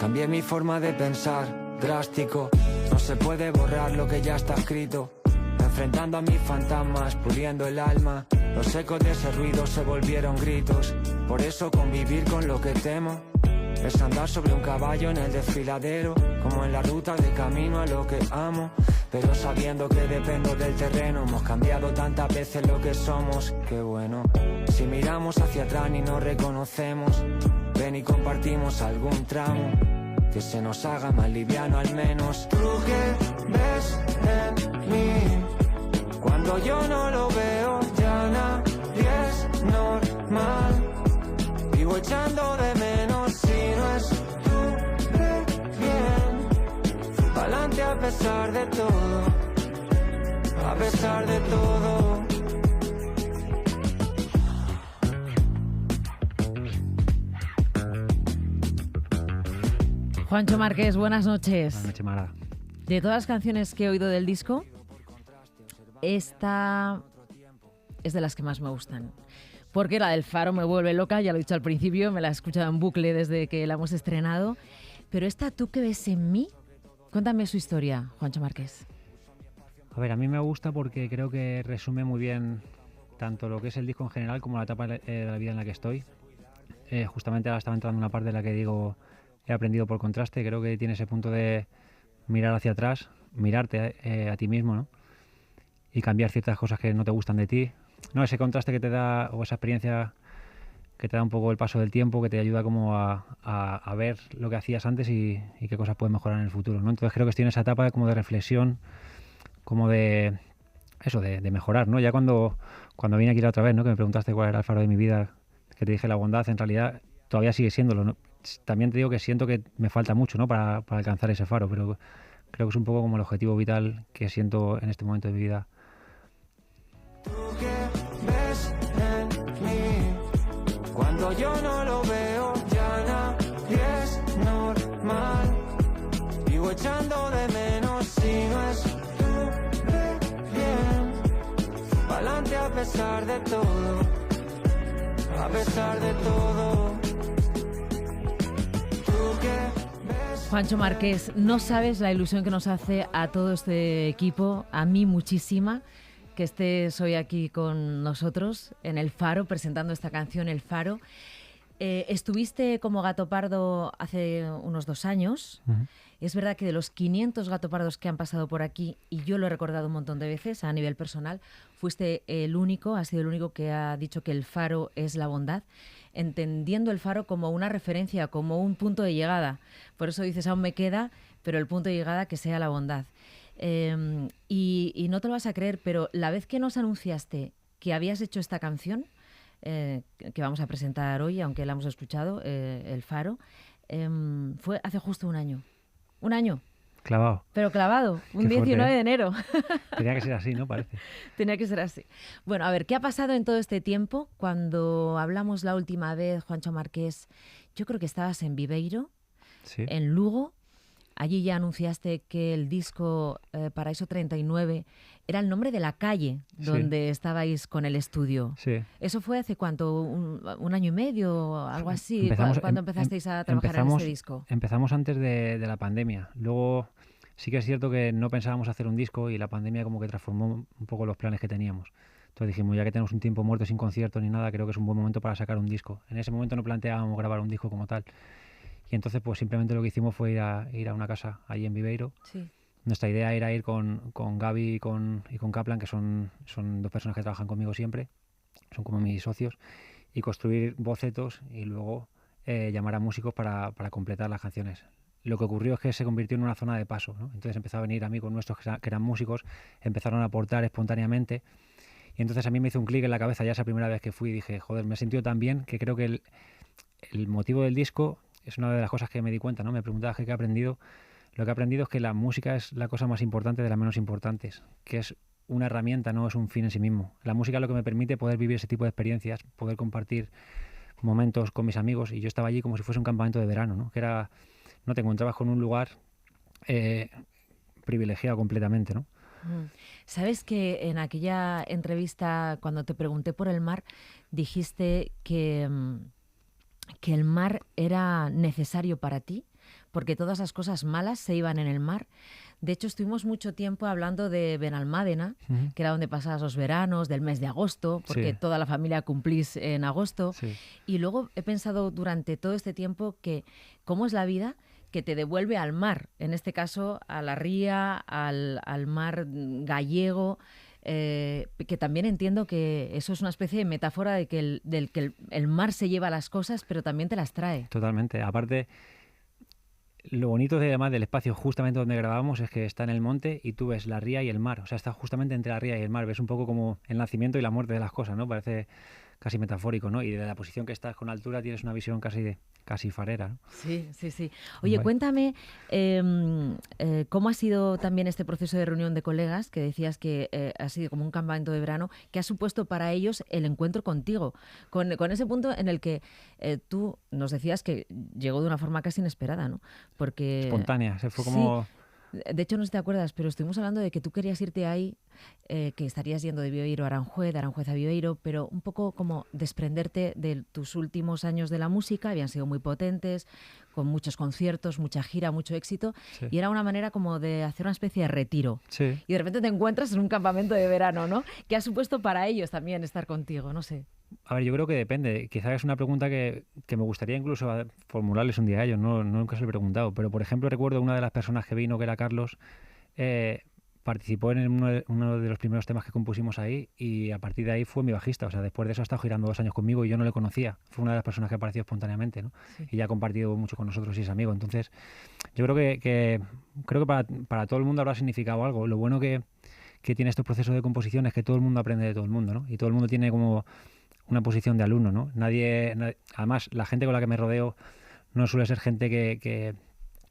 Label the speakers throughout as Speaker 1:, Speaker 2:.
Speaker 1: Cambié mi forma de pensar, drástico. No se puede borrar lo que ya está escrito. Enfrentando a mis fantasmas, puliendo el alma. Los ecos de ese ruido se volvieron gritos. Por eso convivir con lo que temo es andar sobre un caballo en el desfiladero, como en la ruta de camino a lo que amo. Pero sabiendo que dependo del terreno, hemos cambiado tantas veces lo que somos. Qué bueno, si miramos hacia atrás y nos reconocemos, ven y compartimos algún tramo que se nos haga más liviano al menos. ¿Tú qué ves en mí? Cuando yo no lo veo, ya nadie es normal. Vivo echando de menos si no estuve bien. Pa'lante a pesar de todo, a pesar de todo.
Speaker 2: Juancho Márquez, buenas noches.
Speaker 3: Buenas noches, Mara.
Speaker 2: De todas las canciones que he oído del disco, esta es de las que más me gustan. Porque la del Faro me vuelve loca, ya lo he dicho al principio, me la he escuchado en bucle desde que la hemos estrenado. Pero esta, ¿tú qué ves en mí? Cuéntame su historia, Juancho Márquez.
Speaker 3: A ver, a mí me gusta porque creo que resume muy bien tanto lo que es el disco en general como la etapa de la vida en la que estoy. Justamente ahora estaba entrando en una parte en la que digo, he aprendido por contraste. Creo que tiene ese punto de mirar hacia atrás, mirarte a ti mismo, ¿no? Y cambiar ciertas cosas que no te gustan de ti. No, ese contraste que te da, o esa experiencia que te da un poco el paso del tiempo, que te ayuda como a ver lo que hacías antes y qué cosas puedes mejorar en el futuro, ¿no? Entonces creo que estoy en esa etapa como de reflexión, como de eso, de mejorar, ¿no? Ya cuando vine aquí la otra vez, ¿no? Que me preguntaste cuál era el faro de mi vida, que te dije la bondad, en realidad todavía sigue siéndolo, ¿no? También te digo que siento que me falta mucho, ¿no? Para alcanzar ese faro, pero creo que es un poco como el objetivo vital que siento en este momento de mi vida.
Speaker 1: ¿Tú qué ves en mí? Cuando yo no lo veo, ya nadie es normal. Vivo echando de menos si no estuve bien. Pa'lante a pesar de todo, a pesar de todo. ¿Tú qué ves?
Speaker 2: Juancho Márquez, no sabes la ilusión que nos hace a todo este equipo, a mí muchísima, que estés hoy aquí con nosotros en El Faro, presentando esta canción El Faro. Estuviste como Gato Pardo hace unos 2 años.
Speaker 3: Uh-huh.
Speaker 2: Es verdad que de los 500 Gato Pardos que han pasado por aquí, y yo lo he recordado un montón de veces a nivel personal, fuiste el único, has sido el único que ha dicho que el faro es la bondad, entendiendo el faro como una referencia, como un punto de llegada. Por eso dices, aún me queda, pero el punto de llegada que sea la bondad. Y no te lo vas a creer, pero la vez que nos anunciaste que habías hecho esta canción, que vamos a presentar hoy, aunque la hemos escuchado, El Faro, fue hace justo 1 año. 1 año.
Speaker 3: Clavado.
Speaker 2: Pero clavado, un
Speaker 3: Qué fuerte,
Speaker 2: 19 de enero.
Speaker 3: Tenía que ser así, ¿no? Parece.
Speaker 2: Tenía que ser así. Bueno, a ver, ¿qué ha pasado en todo este tiempo? Cuando hablamos la última vez, Juancho Márquez, yo creo que estabas en Viveiro,
Speaker 3: Sí.
Speaker 2: en Lugo. Allí ya anunciaste que el disco Paraíso 39 era el nombre de la calle donde estabais con el estudio.
Speaker 3: Sí.
Speaker 2: ¿Eso fue hace cuánto? ¿Un año y medio? ¿Algo así? ¿Cuándo empezasteis a trabajar en este disco?
Speaker 3: Empezamos antes de la pandemia. Luego sí que es cierto que no pensábamos hacer un disco y la pandemia como que transformó un poco los planes que teníamos. Entonces dijimos, ya que tenemos un tiempo muerto sin conciertos ni nada, creo que es un buen momento para sacar un disco. En ese momento no planteábamos grabar un disco como tal. Y entonces pues simplemente lo que hicimos fue ir a una casa allí en Viveiro.
Speaker 2: Sí.
Speaker 3: Nuestra idea era ir con Gaby y con Kaplan, que son 2 personas que trabajan conmigo siempre, son como mis socios, y construir bocetos y luego llamar a músicos para completar las canciones. Lo que ocurrió es que se convirtió en una zona de paso, ¿no? Entonces empezó a venir amigos nuestros que eran músicos, empezaron a aportar espontáneamente, y entonces a mí me hizo un clic en la cabeza ya esa primera vez que fui y dije, joder, me he sentido tan bien que creo que el motivo del disco es una de las cosas que me di cuenta, ¿no? Me preguntabas qué he aprendido. Lo que he aprendido es que la música es la cosa más importante de las menos importantes, que es una herramienta, no es un fin en sí mismo. La música es lo que me permite poder vivir ese tipo de experiencias, poder compartir momentos con mis amigos, y yo estaba allí como si fuese un campamento de verano, ¿no? Que era, no te encontrabas con un lugar privilegiado completamente, ¿no?
Speaker 2: ¿Sabes que en aquella entrevista, cuando te pregunté por el mar, dijiste que que el mar era necesario para ti, porque todas las cosas malas se iban en el mar. De hecho, estuvimos mucho tiempo hablando de Benalmádena, que era donde pasabas los veranos, del mes de agosto, porque toda la familia cumplís en agosto. Sí. Y luego he pensado durante todo este tiempo que cómo es la vida que te devuelve al mar, en este caso a la ría, al mar gallego, que también entiendo que eso es una especie de metáfora de que el mar se lleva las cosas, pero también te las trae.
Speaker 3: Totalmente. Aparte, lo bonito además del espacio justamente donde grabamos es que está en el monte y tú ves la ría y el mar. O sea, está justamente entre la ría y el mar. Ves un poco como el nacimiento y la muerte de las cosas, ¿no? Parece casi metafórico, ¿no? Y de la posición que estás con altura tienes una visión casi farera, ¿no?
Speaker 2: Sí, sí, sí. Oye, cuéntame cómo ha sido también este proceso de reunión de colegas, que decías que ha sido como un campamento de verano, que ha supuesto para ellos el encuentro contigo, con ese punto en el que tú nos decías que llegó de una forma casi inesperada, ¿no? Porque
Speaker 3: espontánea, se fue como...
Speaker 2: Sí. De hecho, no sé si te acuerdas, pero estuvimos hablando de que tú querías irte ahí, que estarías yendo de Viveiro a Aranjuez, de Aranjuez a Viveiro, pero un poco como desprenderte de tus últimos años de la música, habían sido muy potentes, con muchos conciertos, mucha gira, mucho éxito, y era una manera como de hacer una especie de retiro. Sí. Y de repente te encuentras en un campamento de verano, ¿no? ¿Qué ha supuesto para ellos también estar contigo? No sé.
Speaker 3: A ver, yo creo que depende. Quizás es una pregunta que me gustaría incluso formularles un día a ellos. No, nunca se lo he preguntado. Pero, por ejemplo, recuerdo una de las personas que vino, que era Carlos, participó en uno de los primeros temas que compusimos ahí y a partir de ahí fue mi bajista. O sea, después de eso ha estado girando 2 años conmigo y yo no le conocía. Fue una de las personas que apareció espontáneamente, ¿no? Sí. Y ya ha compartido mucho con nosotros y es amigo. Entonces, yo creo que para todo el mundo habrá significado algo. Lo bueno que tiene estos procesos de composición es que todo el mundo aprende de todo el mundo, ¿no? Y todo el mundo tiene como una posición de alumno, ¿no? Además, la gente con la que me rodeo no suele ser gente que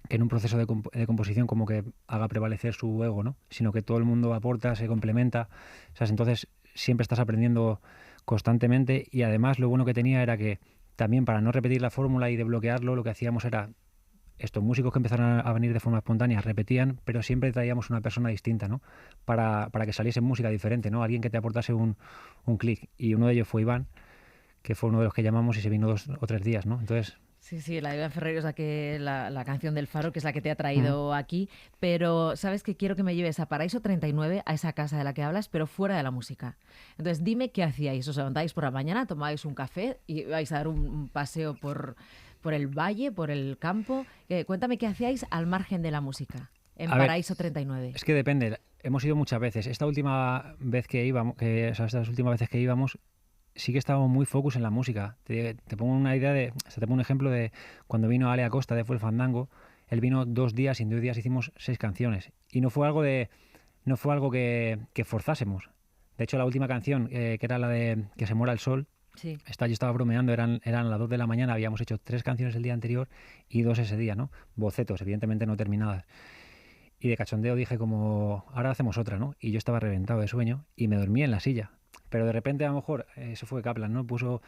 Speaker 3: en un proceso de composición como que haga prevalecer su ego, ¿no? Sino que todo el mundo aporta, se complementa, ¿sabes? Entonces siempre estás aprendiendo constantemente y además lo bueno que tenía era que también para no repetir la fórmula y desbloquearlo, lo que hacíamos era estos músicos que empezaron a venir de forma espontánea repetían, pero siempre traíamos una persona distinta, ¿no? Para que saliese música diferente, ¿no? Alguien que te aportase un clic. Y uno de ellos fue Iván, que fue uno de los que llamamos y se vino 2 o 3 días, ¿no? Entonces...
Speaker 2: Sí, la de Iván Ferreiro es la canción del Faro, que es la que te ha traído aquí, pero sabes que quiero que me lleves a Paraíso 39, a esa casa de la que hablas, pero fuera de la música. Entonces dime qué hacíais, os levantáis por la mañana, tomáis un café y vais a dar un paseo por el valle, por el campo. Cuéntame qué hacíais al margen de la música, en Paraíso 39.
Speaker 3: Es que depende, hemos ido muchas veces. Estas últimas veces que íbamos, sí que estábamos muy focus en la música. Te pongo una idea te pongo un ejemplo de cuando vino Ale Acosta de Fue el Fandango. Él vino 2 días y en 2 días hicimos 6 canciones. Y no fue algo que forzásemos. De hecho, la última canción, que era la de Que se muera el sol, sí. Yo estaba bromeando, eran las 2 de la mañana, habíamos hecho 3 canciones el día anterior y 2 ese día, ¿no? Bocetos, evidentemente no terminadas. Y de cachondeo dije como, ahora hacemos otra, ¿no? Y yo estaba reventado de sueño y me dormí en la silla. Pero de repente a lo mejor, eso fue Kaplan, ¿no? Puso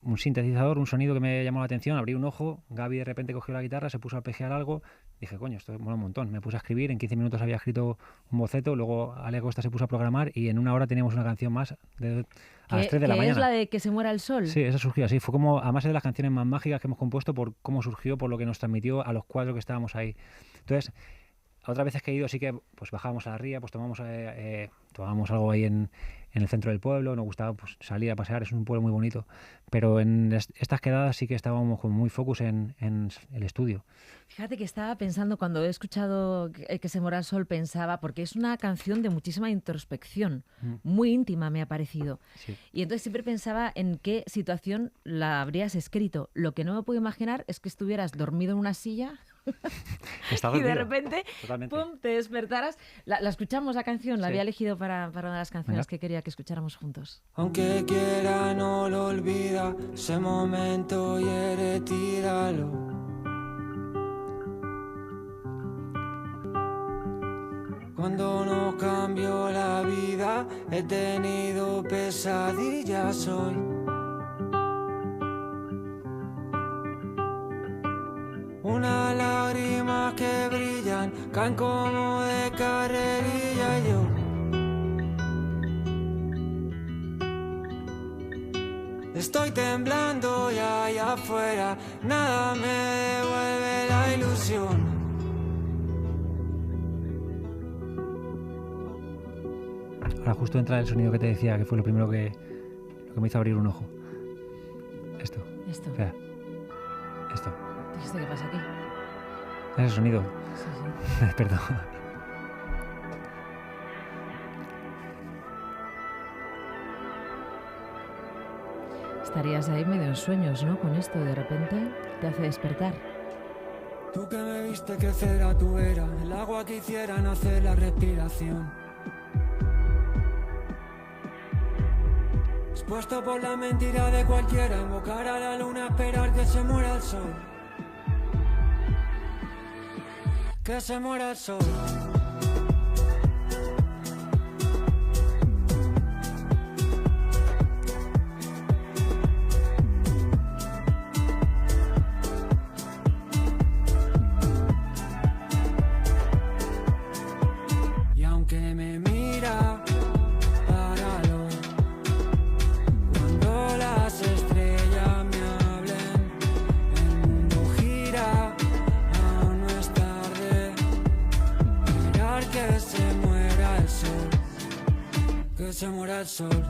Speaker 3: un sintetizador, un sonido que me llamó la atención, abrí un ojo, Gaby de repente cogió la guitarra, se puso a arpegiar algo, dije, coño, esto mola un montón. Me puse a escribir, en 15 minutos había escrito un boceto, luego Ale Acosta se puso a programar y en 1 hora teníamos una canción más a las 3 de la mañana.
Speaker 2: ¿Qué es la de Que se muera el sol?
Speaker 3: Sí, esa surgió así. Fue como, además es de las canciones más mágicas que hemos compuesto por cómo surgió, por lo que nos transmitió a los 4 que estábamos ahí. Entonces, otras veces que he ido sí que pues bajábamos a la ría, pues tomábamos algo ahí en el centro del pueblo, nos gustaba pues salir a pasear, es un pueblo muy bonito, pero en estas quedadas sí que estábamos como muy focus en el estudio.
Speaker 2: Fíjate que estaba pensando, cuando he escuchado Que se muera el sol, pensaba, porque es una canción de muchísima introspección, muy íntima me ha parecido, sí. Y entonces siempre pensaba en qué situación la habrías escrito. Lo que no me puedo imaginar es que estuvieras dormido en una silla y de repente, pum, te despertaras. La escuchamos la canción, la había elegido para una de las canciones que quería que escucháramos juntos.
Speaker 1: Aunque quiera no lo olvida, ese momento hiere, tíralo. Cuando no cambió la vida, he tenido pesadillas hoy. Unas lágrimas que brillan, caen como de carrerilla y yo Estoy temblando y allá afuera nada me devuelve la ilusión.
Speaker 3: Ahora justo entra el sonido que te decía, que fue lo primero que me hizo abrir un ojo. Esto. Espera. Esto.
Speaker 2: ¿Esto qué pasa aquí?
Speaker 3: ¿Es el sonido?
Speaker 2: Sí.
Speaker 3: Perdón.
Speaker 2: Estarías ahí medio en sueños, ¿no? Con esto, de repente te hace despertar.
Speaker 1: Tú que me viste crecer a tu vera, el agua que hiciera nacer la respiración. Expuesto por la mentira de cualquiera, invocar a la luna, esperar que se muera el sol. Que se muera el sol. Y aunque me mira, páralo. Cuando las estrellas me hablen, el mundo gira, aún no es tarde. Mirar que se muera el sol, que se muera el sol.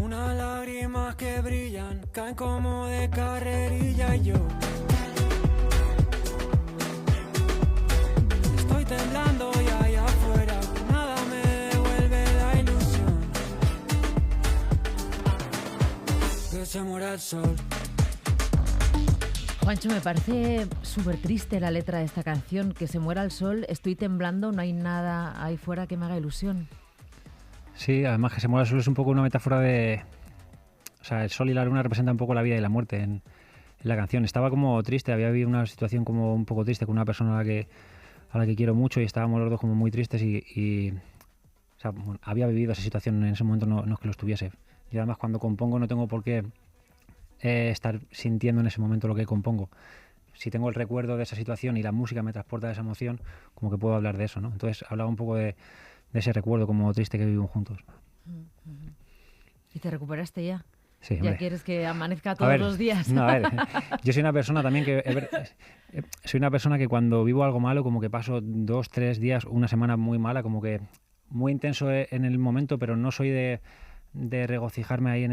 Speaker 1: Unas lágrimas que brillan, caen como de carrerilla y yo estoy temblando y allá afuera nada me devuelve la ilusión. Que se muera el sol.
Speaker 2: Juancho, me parece súper triste la letra de esta canción. Que se muera el sol, estoy temblando, no hay nada ahí fuera que me haga ilusión.
Speaker 3: Sí, además que se muera el sol es un poco una metáfora de... O sea, el sol y la luna representan un poco la vida y la muerte en la canción. Estaba como triste, había habido una situación como un poco triste con una persona a la que quiero mucho y estábamos los dos como muy tristes y o sea, bueno, había vivido esa situación en ese momento, no es que lo estuviese. Y además cuando compongo no tengo por qué estar sintiendo en ese momento lo que compongo. Si tengo el recuerdo de esa situación y la música me transporta a esa emoción, como que puedo hablar de eso, ¿no? Entonces hablaba un poco de ese recuerdo como triste que vivimos juntos.
Speaker 2: ¿Y te recuperaste ya?
Speaker 3: Sí,
Speaker 2: ¿Ya
Speaker 3: hombre.
Speaker 2: quieres que amanezca todos los días?
Speaker 3: No, a ver, yo soy una persona también soy una persona que cuando vivo algo malo, como que paso 2, 3 días, una semana muy mala, como que muy intenso en el momento, pero no soy de regocijarme ahí en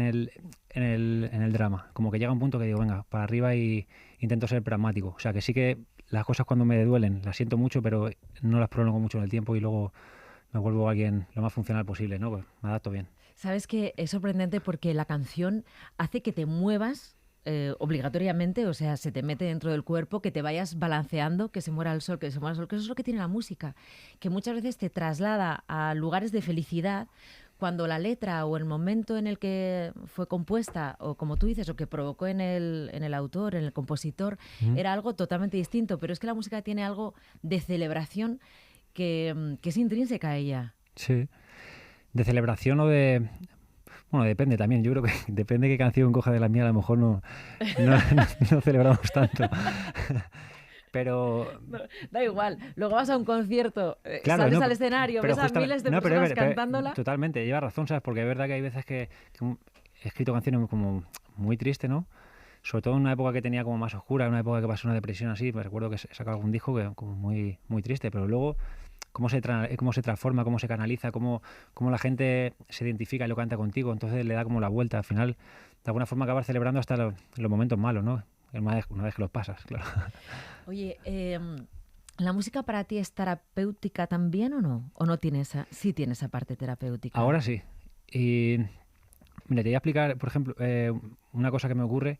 Speaker 3: el drama. Como que llega un punto que digo, venga, para arriba y intento ser pragmático. O sea, que sí que las cosas cuando me duelen las siento mucho, pero no las prolongo mucho en el tiempo y luego me vuelvo alguien lo más funcional posible, ¿no? Pues me adapto bien.
Speaker 2: Sabes que es sorprendente porque la canción hace que te muevas obligatoriamente, o sea, se te mete dentro del cuerpo, que te vayas balanceando, que se muera el sol, que se muera el sol, que eso es lo que tiene la música, que muchas veces te traslada a lugares de felicidad cuando la letra o el momento en el que fue compuesta, o como tú dices, o que provocó en el autor, en el compositor, era algo totalmente distinto, pero es que la música tiene algo de celebración que es intrínseca a ella.
Speaker 3: Sí. De celebración o de... Bueno, depende también. Yo creo que depende de qué canción coja de la mía, a lo mejor no celebramos tanto. Pero...
Speaker 2: No, da igual. Luego vas a un concierto,
Speaker 3: claro,
Speaker 2: sales
Speaker 3: no,
Speaker 2: al escenario, ves a miles de
Speaker 3: pero
Speaker 2: personas cantándola.
Speaker 3: Totalmente, lleva razón, ¿sabes? Porque es verdad que hay veces que he escrito canciones como muy tristes, ¿no? Sobre todo en una época que tenía como más oscura, en una época que pasó una depresión así. Me recuerdo que sacaba algún disco que como muy, muy triste, pero luego... Cómo se transforma, cómo se canaliza, cómo la gente se identifica y lo canta contigo, entonces le da como la vuelta. Al final, de alguna forma, acabas celebrando hasta los momentos malos, ¿no? Una vez que los pasas, claro.
Speaker 2: Oye, ¿la música para ti es terapéutica también o no? ¿O no tiene sí tiene esa parte terapéutica?
Speaker 3: Ahora sí. Y mira, te voy a explicar, por ejemplo, una cosa que me ocurre.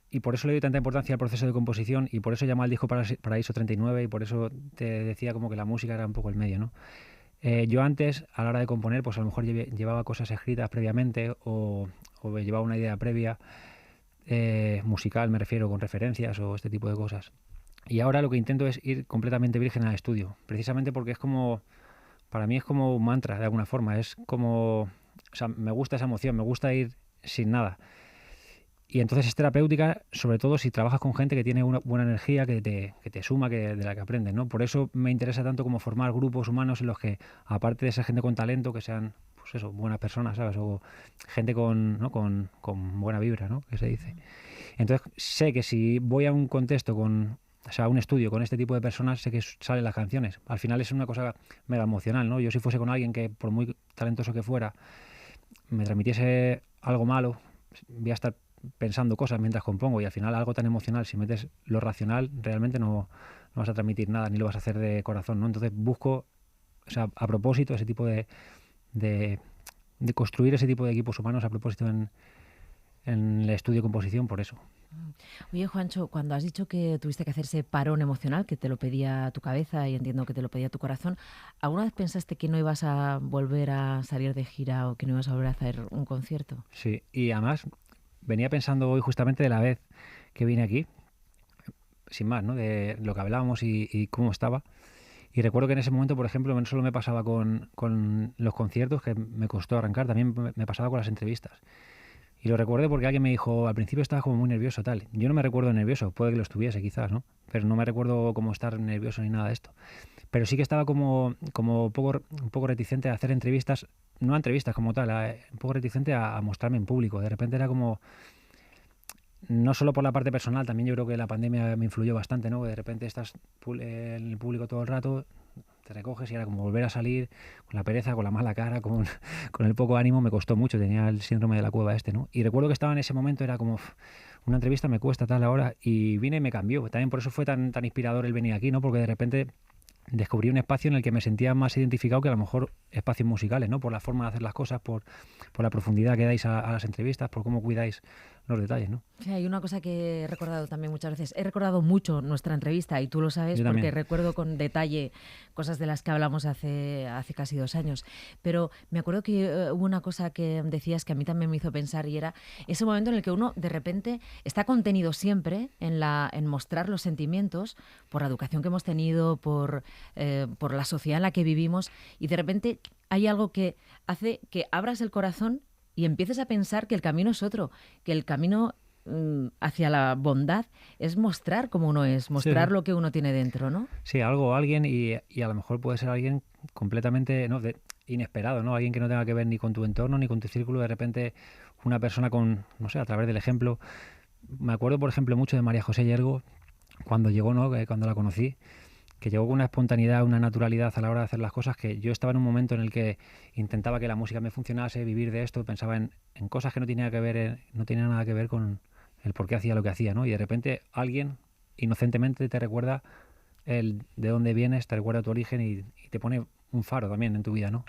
Speaker 3: Y por eso le doy tanta importancia al proceso de composición y por eso llamo al disco Paraíso 39 y por eso te decía como que la música era un poco el medio, ¿no? Yo antes, a la hora de componer, pues a lo mejor llevaba cosas escritas previamente o llevaba una idea previa, musical me refiero, con referencias o este tipo de cosas. Y ahora lo que intento es ir completamente virgen al estudio, precisamente porque es como, para mí es como un mantra de alguna forma, es como o sea, me gusta esa emoción, me gusta ir sin nada. Y entonces es terapéutica, sobre todo si trabajas con gente que tiene una buena energía, que te suma, de la que aprendes, ¿no? Por eso me interesa tanto como formar grupos humanos en los que, aparte de ser gente con talento, que sean, pues eso, buenas personas, ¿sabes? O gente ¿no? con buena vibra, ¿no? Que se dice. Entonces sé que si voy a un contexto o sea, a un estudio con este tipo de personas, sé que salen las canciones. Al final es una cosa mega emocional, ¿no? Yo si fuese con alguien que, por muy talentoso que fuera, me transmitiese algo malo, voy a estar pensando cosas mientras compongo, y al final algo tan emocional, si metes lo racional, realmente no vas a transmitir nada, ni lo vas a hacer de corazón, ¿no? Entonces busco, o sea, a propósito, ese tipo de construir ese tipo de equipos humanos a propósito en el estudio de composición, por eso.
Speaker 2: Oye, Juancho, cuando has dicho que tuviste que hacer ese parón emocional, que te lo pedía tu cabeza y entiendo que te lo pedía tu corazón, ¿alguna vez pensaste que no ibas a volver a salir de gira o que no ibas a volver a hacer un concierto?
Speaker 3: Sí, y además venía pensando hoy justamente de la vez que vine aquí, sin más, ¿no? De lo que hablábamos y cómo estaba. Y recuerdo que en ese momento, por ejemplo, no solo me pasaba con los conciertos, que me costó arrancar, también me pasaba con las entrevistas. Y lo recuerdo porque alguien me dijo, al principio estabas como muy nervioso, tal. Yo no me recuerdo nervioso, puede que lo estuviese quizás, ¿no? Pero no me recuerdo como estar nervioso ni nada de esto. Pero sí que estaba como un poco reticente a hacer entrevistas, no a entrevistas como tal, un poco reticente a mostrarme en público. De repente era como, no solo por la parte personal, también yo creo que la pandemia me influyó bastante, ¿no? De repente estás en el público todo el rato, te recoges y era como volver a salir con la pereza, con la mala cara, con el poco ánimo. Me costó mucho, tenía el síndrome de la cueva ¿no? Y recuerdo que estaba en ese momento, era como, una entrevista me cuesta tal ahora, y vine y me cambió. También por eso fue tan inspirador el venir aquí, ¿no? Porque de repente descubrí un espacio en el que me sentía más identificado que a lo mejor espacios musicales, ¿no? Por la forma de hacer las cosas, por la profundidad que dais a las entrevistas, por cómo cuidáis los detalles, ¿no?
Speaker 2: Sí, hay una cosa que he recordado también muchas veces. He recordado mucho nuestra entrevista y tú lo sabes porque recuerdo con detalle cosas de las que hablamos hace casi 2 años. Pero me acuerdo que hubo una cosa que decías que a mí también me hizo pensar, y era ese momento en el que uno de repente está contenido siempre en mostrar los sentimientos por la educación que hemos tenido, por la sociedad en la que vivimos, y de repente hay algo que hace que abras el corazón y empieces a pensar que el camino es otro, que el camino hacia la bondad es mostrar cómo uno es, mostrar lo que uno tiene dentro, ¿no?
Speaker 3: Sí, alguien, y a lo mejor puede ser alguien completamente inesperado, ¿no? Alguien que no tenga que ver ni con tu entorno ni con tu círculo. De repente una persona no sé, a través del ejemplo. Me acuerdo, por ejemplo, mucho de María José Yergo, cuando llegó, ¿no? Cuando la conocí, que llegó con una espontaneidad, una naturalidad a la hora de hacer las cosas, que yo estaba en un momento en el que intentaba que la música me funcionase, vivir de esto, pensaba en cosas que no tenía nada que ver con el por qué hacía lo que hacía, ¿no? Y de repente alguien inocentemente te recuerda de dónde vienes, te recuerda tu origen y te pone un faro también en tu vida, ¿no?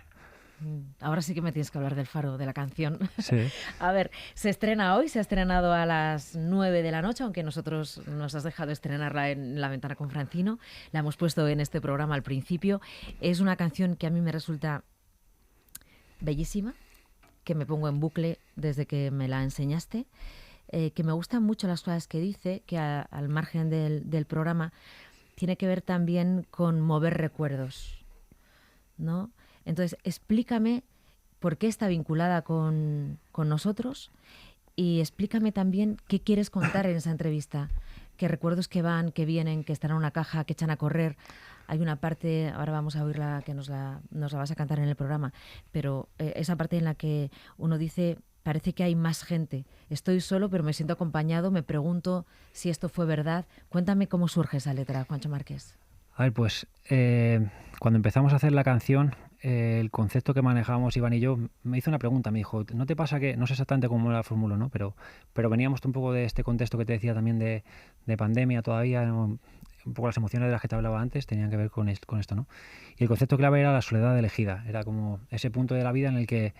Speaker 2: Ahora sí que me tienes que hablar del faro, de la canción.
Speaker 3: Sí.
Speaker 2: A ver, se estrena hoy, se ha estrenado a las 9 de la noche, aunque nosotros nos has dejado estrenarla en La Ventana con Francino. La hemos puesto en este programa al principio. Es una canción que a mí me resulta bellísima, que me pongo en bucle desde que me la enseñaste, que me gustan mucho las cosas que dice, que al margen del programa tiene que ver también con mover recuerdos, ¿no? Entonces, explícame por qué está vinculada con nosotros, y explícame también qué quieres contar en esa entrevista. ¿Qué recuerdos que van, que vienen, que están en una caja, que echan a correr? Hay una parte, ahora vamos a oírla, que nos la vas a cantar en el programa, pero esa parte en la que uno dice, parece que hay más gente. Estoy solo, pero me siento acompañado, me pregunto si esto fue verdad. Cuéntame cómo surge esa letra, Juancho Márquez.
Speaker 3: A ver, pues cuando empezamos a hacer la canción, el concepto que manejábamos Iván y yo, me hizo una pregunta, me dijo, ¿no te pasa que, no sé exactamente cómo la formulo, ¿no? Pero veníamos un poco de este contexto que te decía también de pandemia todavía, ¿no? Un poco las emociones de las que te hablaba antes tenían que ver con esto, ¿no? Y el concepto clave era la soledad elegida, era como ese punto de la vida en el que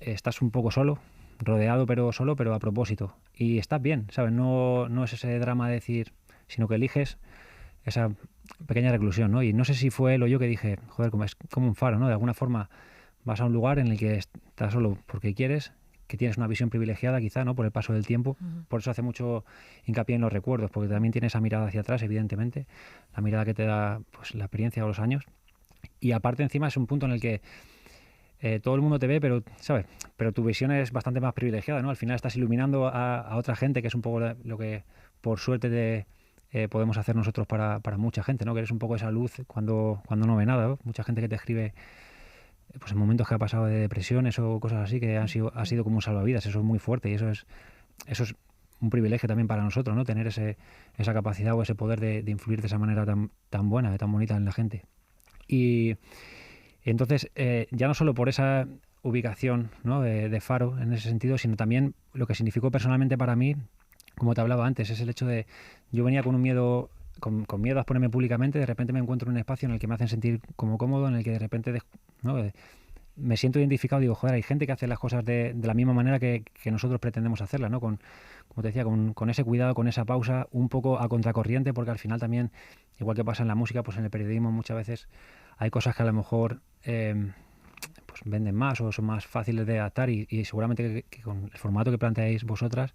Speaker 3: estás un poco solo, rodeado pero solo, pero a propósito, y estás bien, ¿sabes? No es ese drama de decir, sino que eliges esa pequeña reclusión, ¿no? Y no sé si fue él o yo que dije, joder, es como un faro, ¿no? De alguna forma vas a un lugar en el que estás solo porque quieres, que tienes una visión privilegiada quizá, ¿no? Por el paso del tiempo. Por eso hace mucho hincapié en los recuerdos, porque también tienes esa mirada hacia atrás, evidentemente, la mirada que te da pues la experiencia o los años. Y aparte encima es un punto en el que todo el mundo te ve, pero, ¿sabes? Pero tu visión es bastante más privilegiada, ¿no? Al final estás iluminando a otra gente, que es un poco lo que, por suerte, podemos hacer nosotros para mucha gente, ¿no? Que eres un poco esa luz cuando no ve nada, ¿no? Mucha gente que te escribe pues en momentos que ha pasado de depresiones o cosas así, que ha sido como un salvavidas. Eso es muy fuerte y eso es un privilegio también para nosotros, ¿no? Tener esa capacidad o ese poder de influir de esa manera tan buena, tan bonita en la gente. Y entonces, ya no solo por esa ubicación, ¿no? de Faro en ese sentido, sino también lo que significó personalmente para mí, como te hablaba antes, es el hecho de, yo venía con un miedo, con miedo a exponerme públicamente, de repente me encuentro en un espacio en el que me hacen sentir como cómodo, en el que de repente, ¿no? Me siento identificado, digo, joder, hay gente que hace las cosas de la misma manera que nosotros pretendemos hacerlas, ¿no? Como te decía, con ese cuidado, con esa pausa, un poco a contracorriente, porque al final también, igual que pasa en la música, pues en el periodismo muchas veces hay cosas que a lo mejor pues venden más o son más fáciles de adaptar y seguramente que con el formato que planteáis vosotras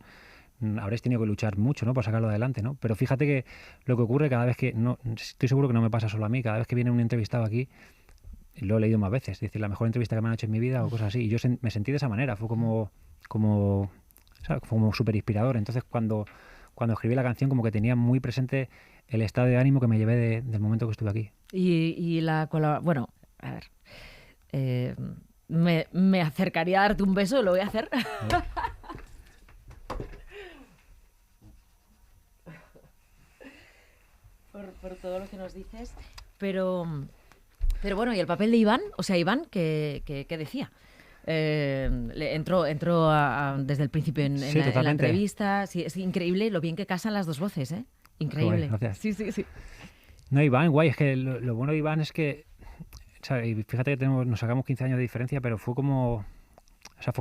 Speaker 3: habréis tenido que luchar mucho, ¿no? Para sacarlo adelante, ¿no? Pero fíjate que lo que ocurre cada vez que, no, estoy seguro que no me pasa solo a mí, cada vez que viene un entrevistado aquí, lo he leído más veces, es decir, la mejor entrevista que me han hecho en mi vida o cosas así, y yo me sentí de esa manera, fue como súper inspirador. Entonces cuando escribí la canción como que tenía muy presente el estado de ánimo que me llevé del momento que estuve aquí.
Speaker 2: Y bueno, a ver, me acercaría a darte un beso, lo voy a hacer. por todo lo que nos dices, pero bueno, ¿y el papel de Iván? O sea, Iván, ¿qué decía? Entró desde el principio en la entrevista. Sí, es increíble lo bien que casan las dos voces, ¿eh? Increíble.
Speaker 3: Gracias.
Speaker 2: Sí.
Speaker 3: No, Iván, guay, es que lo bueno de Iván es que, ¿sabes? Y fíjate que nos sacamos 15 años de diferencia, pero fue como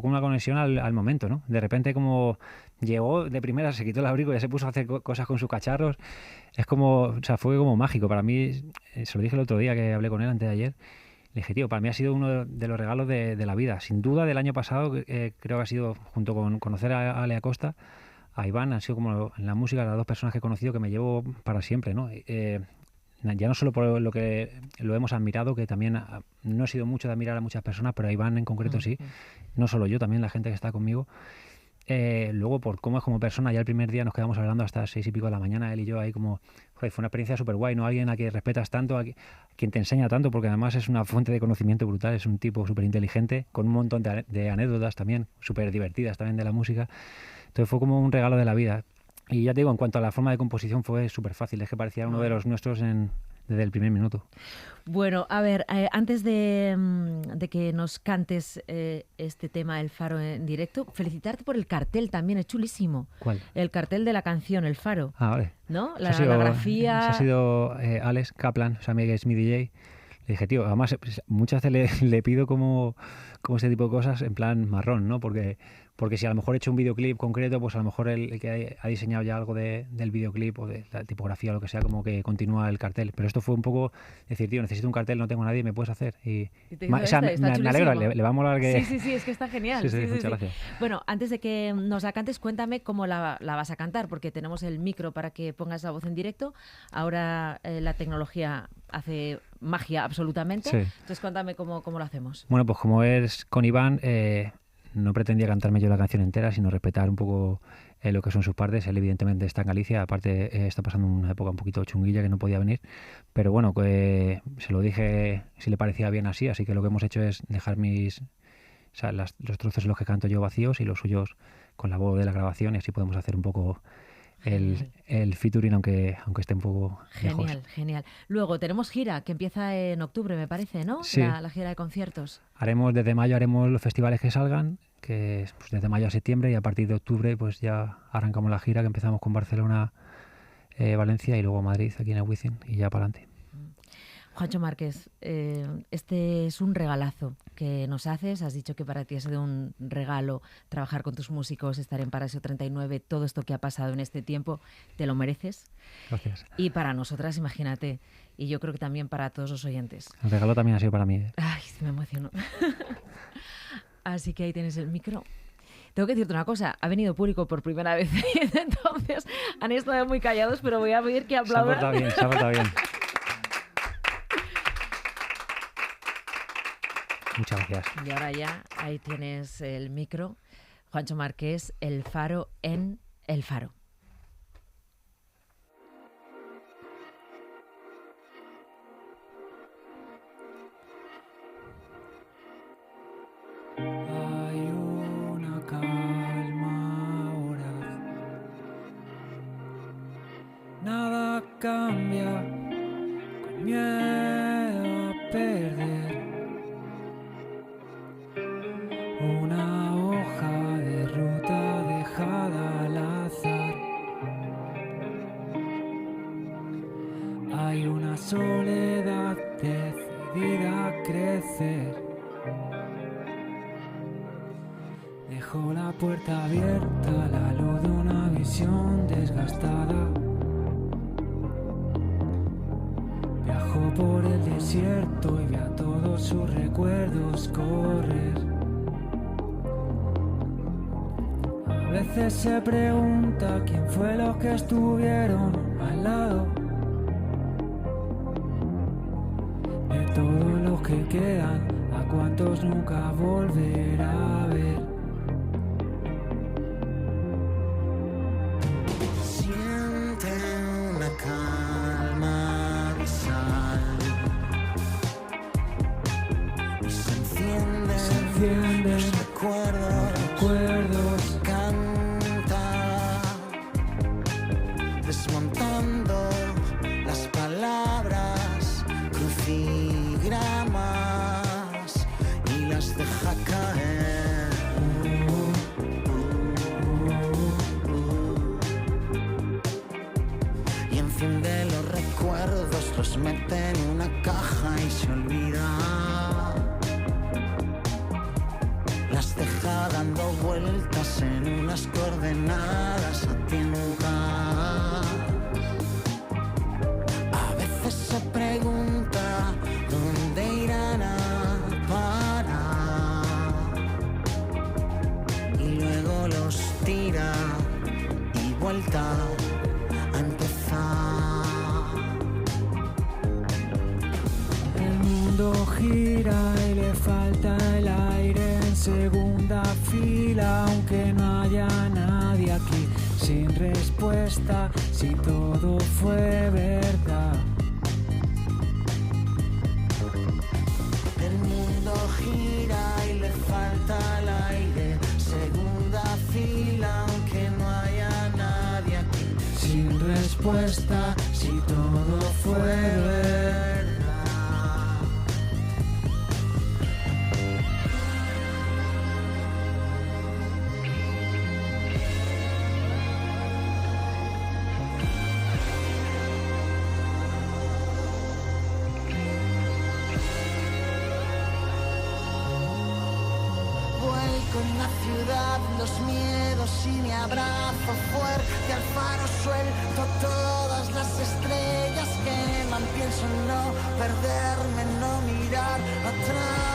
Speaker 3: una conexión al momento, ¿no? De repente como llegó de primera, se quitó el abrigo y ya se puso a hacer cosas con sus cacharros. Es como, o sea, fue como mágico. Para mí, se lo dije el otro día que hablé con él antes de ayer, le dije, tío, para mí ha sido uno de los regalos de la vida. Sin duda, del año pasado, creo que ha sido, junto con conocer a Ale Acosta, a Iván, han sido como en la música las dos personas que he conocido que me llevo para siempre, ¿no? Ya no solo por lo que lo hemos admirado, que también no he sido mucho de admirar a muchas personas, pero a Iván en concreto sí, no solo yo, también la gente que está conmigo. Luego por cómo es como persona, ya el primer día nos quedamos hablando hasta 6 y pico de la mañana, él y yo ahí como, joder, fue una experiencia súper guay, ¿no? Alguien a quien respetas tanto, quien te enseña tanto, porque además es una fuente de conocimiento brutal, es un tipo súper inteligente, con un montón de anécdotas también, súper divertidas también de la música. Entonces fue como un regalo de la vida. Y ya te digo, en cuanto a la forma de composición fue súper fácil, es que parecía uno de los nuestros desde el primer minuto.
Speaker 2: Bueno, a ver, antes de que nos cantes este tema El Faro en directo, felicitarte por el cartel también, es chulísimo.
Speaker 3: ¿Cuál?
Speaker 2: El cartel de la canción El Faro.
Speaker 3: Ah, vale.
Speaker 2: ¿No? La grafía...
Speaker 3: Ese ha sido Alex Kaplan, o sea, que es mi DJ. Le dije, tío, además muchas veces le pido como este tipo de cosas en plan marrón, ¿no? Porque si a lo mejor he hecho un videoclip concreto, pues a lo mejor el que ha diseñado ya algo del videoclip o de la tipografía o lo que sea, como que continúa el cartel. Pero esto fue un poco decir, tío, necesito un cartel, no tengo a nadie, ¿me puedes hacer? Y me alegro, le va a molar que...
Speaker 2: Sí, es que está genial.
Speaker 3: Sí, muchas gracias.
Speaker 2: Bueno, antes de que nos la cantes, cuéntame cómo la vas a cantar, porque tenemos el micro para que pongas la voz en directo. Ahora la tecnología hace magia absolutamente. Sí. Entonces cuéntame cómo lo hacemos.
Speaker 3: Bueno, pues como es con Iván... no pretendía cantarme yo la canción entera, sino respetar un poco lo que son sus partes. Él evidentemente está en Galicia, aparte está pasando una época un poquito chunguilla que no podía venir, pero bueno, se lo dije si le parecía bien así que lo que hemos hecho es dejar los trozos en los que canto yo vacíos y los suyos con la voz de la grabación, y así podemos hacer un poco el featuring, aunque esté un poco lejos.
Speaker 2: Genial. Luego tenemos gira que empieza en octubre, me parece, ¿no?
Speaker 3: Sí.
Speaker 2: La gira de conciertos.
Speaker 3: Desde mayo haremos los festivales que salgan, que es pues, desde mayo a septiembre, y a partir de octubre pues ya arrancamos la gira, que empezamos con Barcelona, Valencia y luego Madrid, aquí en el Wizzing, y ya para adelante.
Speaker 2: Juancho Márquez, este es un regalazo que nos haces. Has dicho que para ti ha sido un regalo trabajar con tus músicos, estar en Paradiso 39, todo esto que ha pasado en este tiempo, te lo mereces.
Speaker 3: Gracias.
Speaker 2: Y para nosotras, imagínate, y yo creo que también para todos los oyentes.
Speaker 3: El regalo también ha sido para mí.
Speaker 2: Ay, me emociono. Así que ahí tienes el micro. Tengo que decirte una cosa, ha venido público por primera vez, entonces han estado muy callados, pero voy a pedir que aplaudan.
Speaker 3: Se ha portado bien. Muchas gracias.
Speaker 2: Y ahora ya, ahí tienes el micro. Juancho Marqués, El Faro en El Faro.
Speaker 1: Hay una calma ahora, nada cambia, con miedo a perder. Una hoja de ruta dejada al azar. Hay una soledad decidida a crecer. Dejó la puerta abierta a la luz de una visión desgastada. Viajó por el desierto y vi a todos sus recuerdos correr. A veces se pregunta quién fue los que estuvieron al lado de todos los que quedan, a cuantos nunca volverá a ver. Siente una calma abisal y se encienden los recuerdos. Canta desmontando las palabras, crucigramas, y las deja caer. Y enciende los recuerdos, los mete en una caja y se olvida. Las deja dando vueltas en unas coordenadas a tientas. A veces se pregunta dónde irán a parar, y luego los tira y vuelta a empezar. El mundo gira y le falta el aire en segunda fila, aunque no haya nadie aquí, sin respuesta, si todo fue verdad. El mundo gira y le falta el aire, segunda fila, aunque no haya nadie aquí, sin respuesta, si todo fue verdad. Con la ciudad, los miedos y mi abrazo fuerte al faro, suelto todas las estrellas queman, pienso en no perderme, no mirar atrás.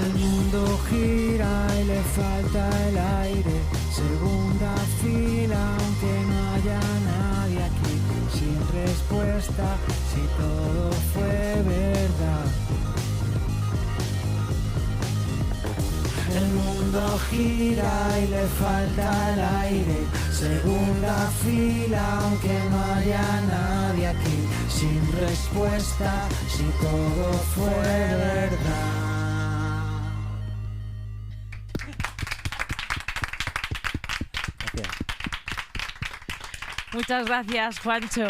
Speaker 1: El mundo gira y le falta el aire, segunda fila, aunque no haya nadie aquí, sin respuesta, si todo fue verdad. El mundo gira y le falta el aire, segunda fila, aunque no haya nadie aquí, sin respuesta, si todo fue verdad.
Speaker 2: Muchas gracias, Juancho.